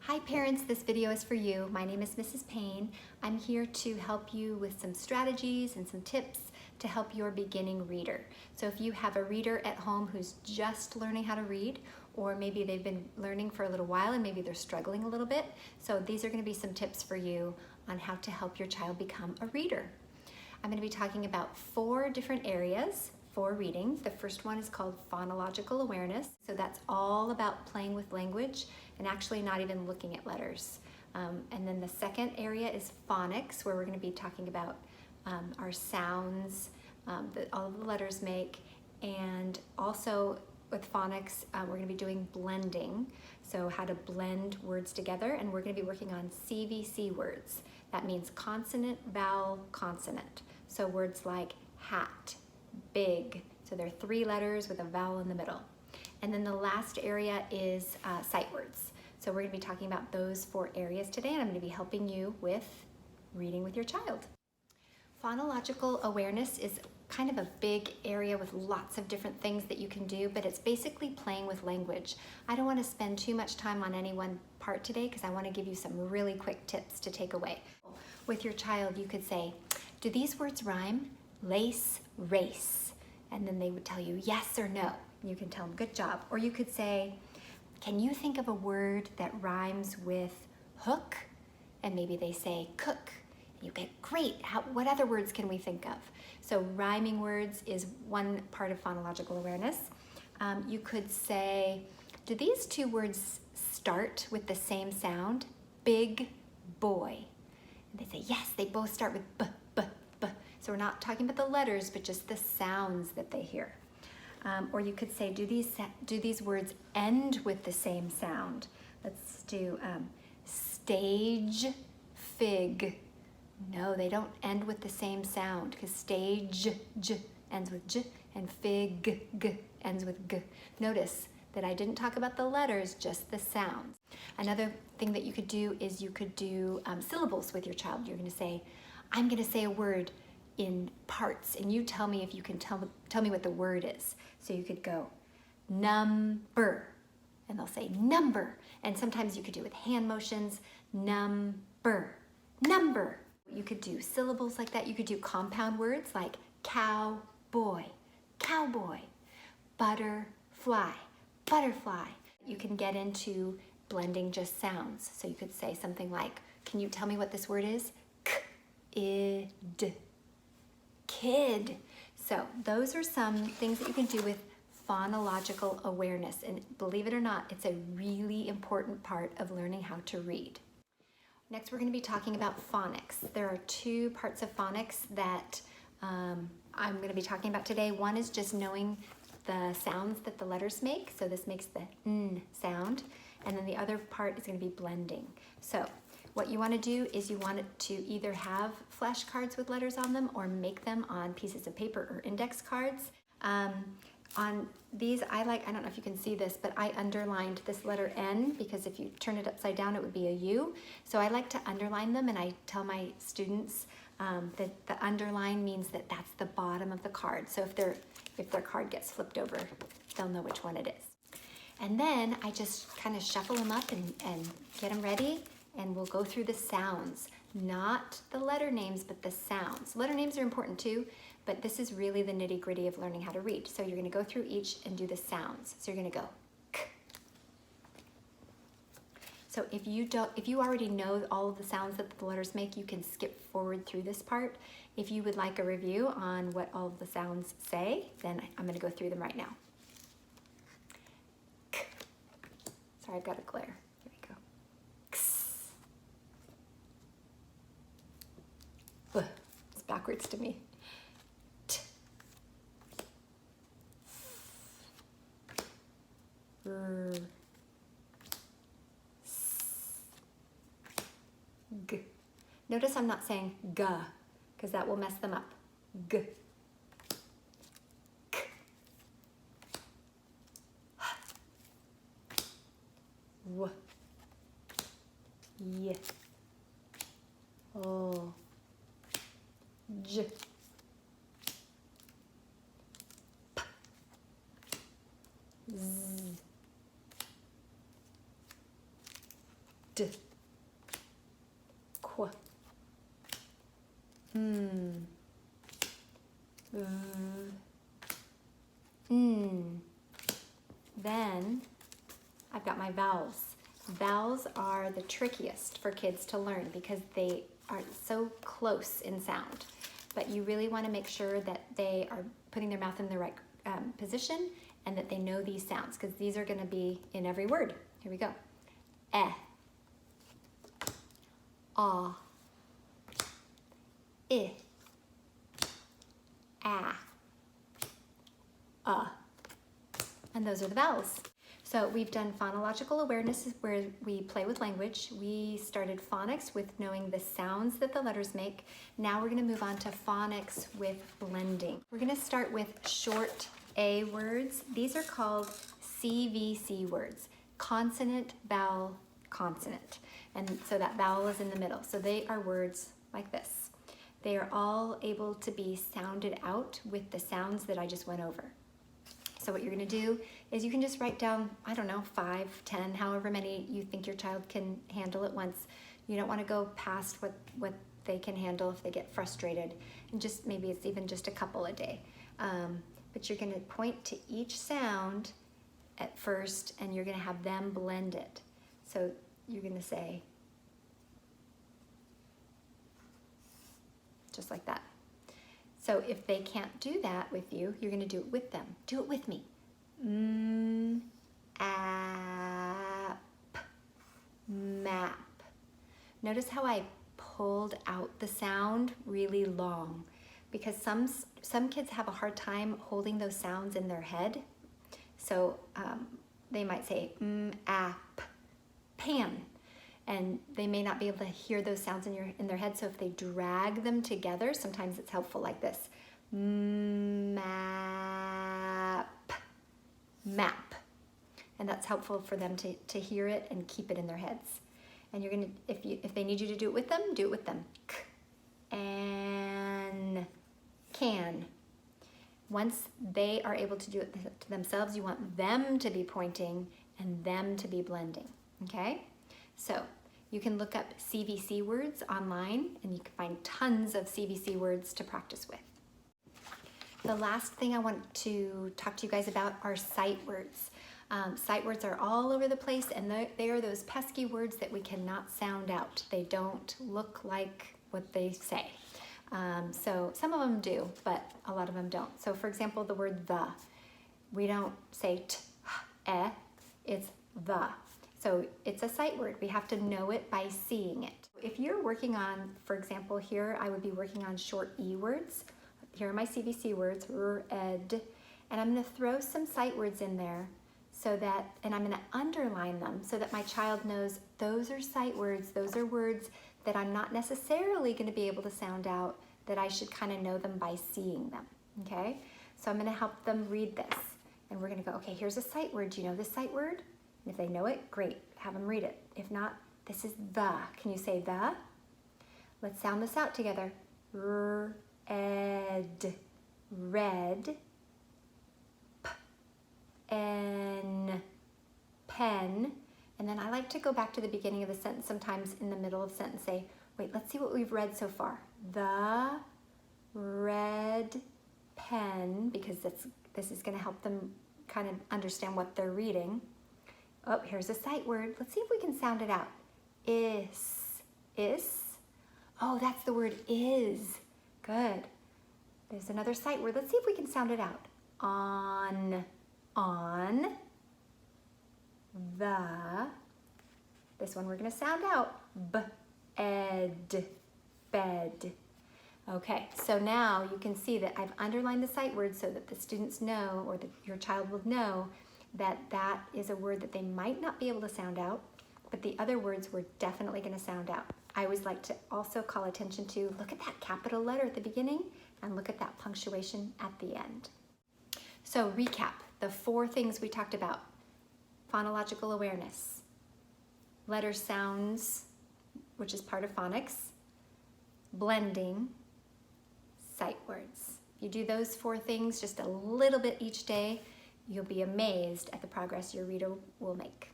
Hi parents, this video is for you. My name is Mrs. Payne. I'm here to help you with some strategies and some tips to help your beginning reader. So if you have a reader at home who's just learning how to read, or maybe they've been learning for a little while and maybe they're struggling a little bit, so these are going to be some tips for you on how to help your child become a reader. I'm going to be talking about 4 different areas for reading. The first one is called Phonological Awareness. So that's all about playing with language and actually not even looking at letters. And then the second area is Phonics, where we're going to be talking about our sounds that all of the letters make. And also with Phonics, we're going to be doing blending. So how to blend words together, and we're going to be working on CVC words. That means consonant, vowel, consonant. So words like hat, big, so there are 3 letters with a vowel in the middle. And then the last area is sight words. So we're going to be talking about those 4 areas today, and I'm going to be helping you with reading with your child. Phonological awareness is kind of a big area with lots of different things that you can do, but it's basically playing with language. I don't want to spend too much time on any one part today because I want to give you some really quick tips to take away. With your child, you could say, do these words rhyme? Lace, race. And then they would tell you yes or no. You can tell them good job. Or you could say, can you think of a word that rhymes with hook? And maybe they say cook. And you get great. What other words can we think of? So rhyming words is one part of phonological awareness. You could say, do these 2 words start with the same sound? Big boy. And they say, yes, they both start with b, b, b. So we're not talking about the letters, but just the sounds that they hear. Or you could say, do these words end with the same sound? Let's do stage, fig. No, they don't end with the same sound because stage, j, ends with j, and fig, g, ends with g. Notice that I didn't talk about the letters, just the sounds. Another thing that you could do is you could do syllables with your child. You're going to say, I'm going to say a word in parts, and you tell me if you can tell me what the word is. So you could go number, and they'll say number. And sometimes you could do with hand motions, number, number. You could do syllables like that. You could do compound words like cowboy, cowboy, butterfly, butterfly. You can get into blending just sounds. So you could say something like, can you tell me what this word is? K-id, kid. So those are some things that you can do with phonological awareness. And believe it or not, it's a really important part of learning how to read. Next, we're going to be talking about phonics. There are 2 parts of phonics that I'm going to be talking about today. One is just knowing the sounds that the letters make. So this makes the n sound. And then the other part is going to be blending. So what you want to do is you want to either have flashcards with letters on them or make them on pieces of paper or index cards. On these, I don't know if you can see this, but I underlined this letter N because if you turn it upside down, it would be a U. So I like to underline them, and I tell my students that the underline means that that's the bottom of the card. So if their card gets flipped over, they'll know which one it is. And then I just kind of shuffle them up and get them ready, and we'll go through the sounds, not the letter names, but the sounds. Letter names are important too, but this is really the nitty-gritty of learning how to read. So you're going to go through each and do the sounds. So you're going to go k. So if you already know all of the sounds that the letters make, you can skip forward through this part. If you would like a review on what all of the sounds say, then I'm going to go through them right now. K. Sorry, I've got a glare. Here we go. X. B. It's backwards to me. R, S, G. Notice I'm not saying G because that will mess them up. G, K, H, W, Y, O, J, P, Z, d, qu, v, n. Then I've got my vowels. Vowels are the trickiest for kids to learn because they are so close in sound. But you really want to make sure that they are putting their mouth in the right position and that they know these sounds because these are going to be in every word. Here we go. Eh, ah, I, ah, and those are the vowels. So we've done phonological awareness where we play with language. We started phonics with knowing the sounds that the letters make. Now we're gonna move on to phonics with blending. We're gonna start with short A words. These are called CVC words, consonant, vowel, consonant. And so that vowel is in the middle. So they are words like this. They are all able to be sounded out with the sounds that I just went over. So what you're gonna do is you can just write down, I don't know, 5, 10, however many you think your child can handle at once. You don't wanna go past what they can handle if they get frustrated. And just maybe it's even just a couple a day. But you're gonna point to each sound at first and you're gonna have them blend it. So you're gonna say, just like that. So if they can't do that with you, you're gonna do it with them. Do it with me. App, map. Notice how I pulled out the sound really long because some kids have a hard time holding those sounds in their head. So they might say app, pan. And they may not be able to hear those sounds in their head. So if they drag them together, sometimes it's helpful like this. Map, map. And that's helpful for them to hear it and keep it in their heads. And you're gonna, if they need you to do it with them, do it with them. K, and, can. Once they are able to do it to themselves, you want them to be pointing and them to be blending, okay? So you can look up CVC words online and you can find tons of CVC words to practice with. The last thing I want to talk to you guys about are sight words. Sight words are all over the place and they are those pesky words that we cannot sound out. They don't look like what they say. So some of them do, but a lot of them don't. So for example, the word the. We don't say t, eh, it's the. So it's a sight word. We have to know it by seeing it. If you're working on, for example, here, I would be working on short E words. Here are my CVC words, ed, and I'm gonna throw some sight words in there so that, and I'm gonna underline them so that my child knows those are sight words, those are words that I'm not necessarily gonna be able to sound out, that I should kind of know them by seeing them, okay? So I'm gonna help them read this. And we're gonna go, okay, here's a sight word. Do you know this sight word? And if they know it, great, have them read it. If not, this is the. Can you say the? Let's sound this out together. Ed, red, pen, pen. And then I like to go back to the beginning of the sentence, sometimes in the middle of the sentence, say, wait, let's see what we've read so far. The red pen, because this is gonna help them kind of understand what they're reading. Oh, here's a sight word. Let's see if we can sound it out. Is. Oh, that's the word is. Good. There's another sight word. Let's see if we can sound it out. On. The. This one we're gonna sound out. Ed. Bed. Okay, so now you can see that I've underlined the sight word so that the students know, or that your child will know, that that is a word that they might not be able to sound out, but the other words we're definitely going to sound out. I always like to also call attention to, look at that capital letter at the beginning and look at that punctuation at the end. So recap, the 4 things we talked about. Phonological awareness, letter sounds, which is part of phonics, blending, sight words. If you do those 4 things just a little bit each day, you'll be amazed at the progress your reader will make.